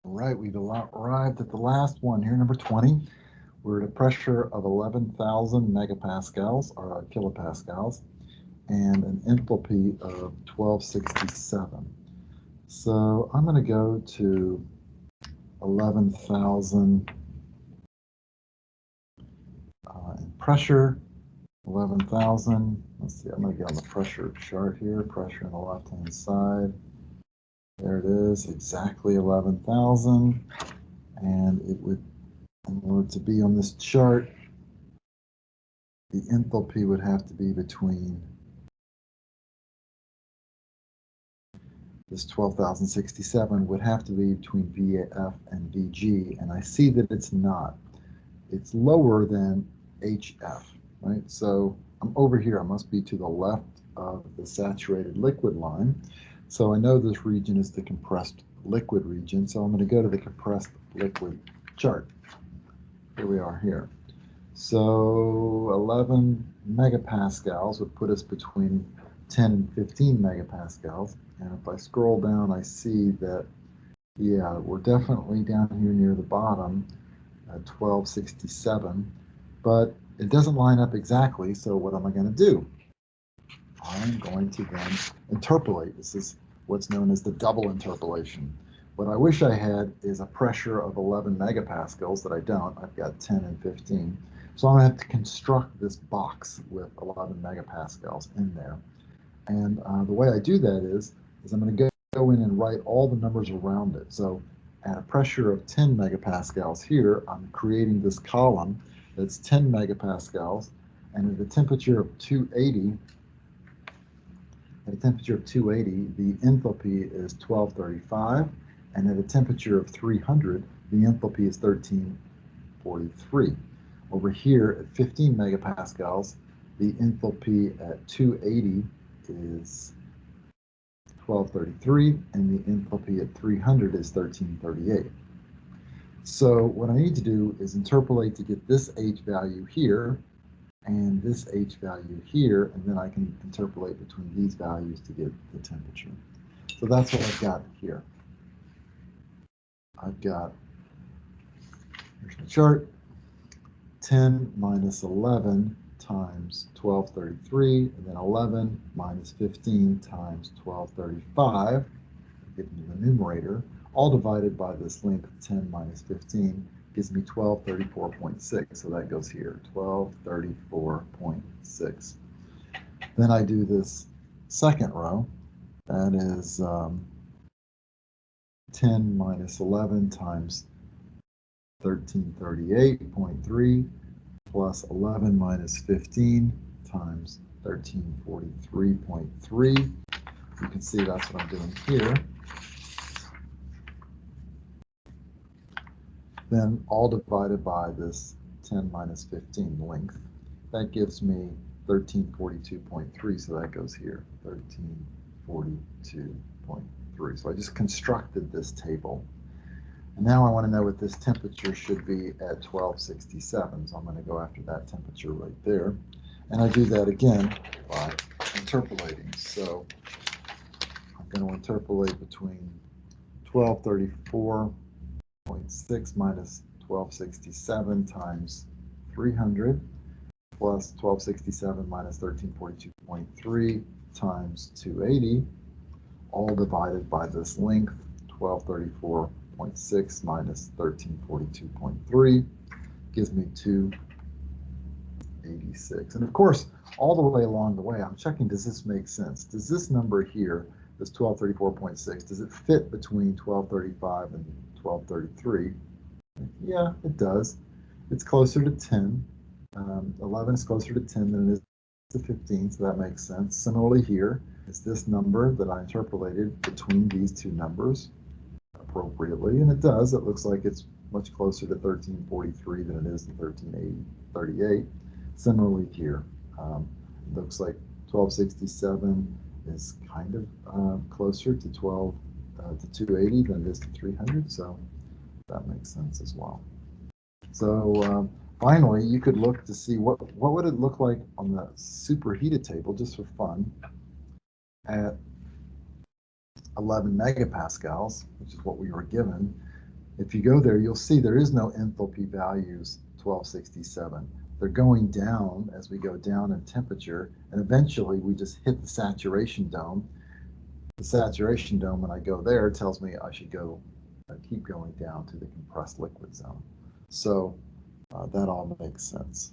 All right, we've arrived at the last one here, number 20. We're at a pressure of 11,000 megapascals, or kilopascals, and an enthalpy of 1267. So I'm going to go to 11,000 in pressure, 11,000. Let's see, I'm going to get on the pressure chart here, pressure on the left-hand side. There it is, exactly 11,000. And it would, in order to be on this chart, the enthalpy would have to be between this 12,067 would have to be between VF and VG, and I see that it's not. It's lower than HF, right? So I'm over here. I must be to the left of the saturated liquid line. So I know this region is the compressed liquid region, so I'm going to go to the compressed liquid chart. Here we are here. So 11 megapascals would put us between 10 and 15 megapascals. And if I scroll down, I see that, yeah, we're definitely down here near the bottom at 1267, but it doesn't line up exactly. So what am I going to do? I'm going to then interpolate. This is what's known as the double interpolation. What I wish I had is a pressure of 11 megapascals that I don't. I've got 10 and 15. So I'm going to have to construct this box with 11 megapascals in there. And the way I do that is I'm going to go in and write all the numbers around it. So at a pressure of 10 megapascals here, I'm creating this column that's 10 megapascals. And at a temperature of 280, the enthalpy is 1235. And at a temperature of 300, the enthalpy is 1343. Over here at 15 megapascals, the enthalpy at 280 is 1233, and the enthalpy at 300 is 1338. So what I need to do is interpolate to get this H value here and this H value here, and then I can interpolate between these values to get the temperature. So that's what I've got here. I've got, here's my chart, 10 minus 11 times 1233, and then 11 minus 15 times 1235, given me the numerator, all divided by this length 10 minus 15 gives me 1234.6, so that goes here, 1234.6. Then I do this second row, that is 10 minus 11 times 1338.3 plus 11 minus 15 times 1343.3. You can see that's what I'm doing here. Then all divided by this 10 minus 15 length. That gives me 1342.3, so that goes here, 1342.3. So I just constructed this table. And now I want to know what this temperature should be at 1267. So I'm going to go after that temperature right there. And I do that again by interpolating. So I'm going to interpolate between 1234.6 minus 1267 times 300 plus 1267 minus 1342.3 times 280, all divided by this length, 1234.6 minus 1342.3 gives me 286. And of course, all the way along the way, I'm checking, does this make sense? Does this number here, this 1234.6, does it fit between 1235 and 1233? Yeah, it does. It's closer to 10. 11 is closer to 10 than it is to 15, so that makes sense. Similarly here, is this number that I interpolated between these two numbers appropriately, and it does. It looks like it's much closer to 1343 than it is to 1338. Similarly here, it looks like 1267 is kind of closer to 280 than it is to 300, so that makes sense as well. So finally, you could look to see what would it look like on the superheated table, just for fun, at 11 megapascals, which is what we were given. If you go there, you'll see there is no enthalpy values 1267. They're going down as we go down in temperature, and eventually we just hit the saturation dome. The saturation dome, when I go there, tells me I should go keep going down to the compressed liquid zone. So that all makes sense.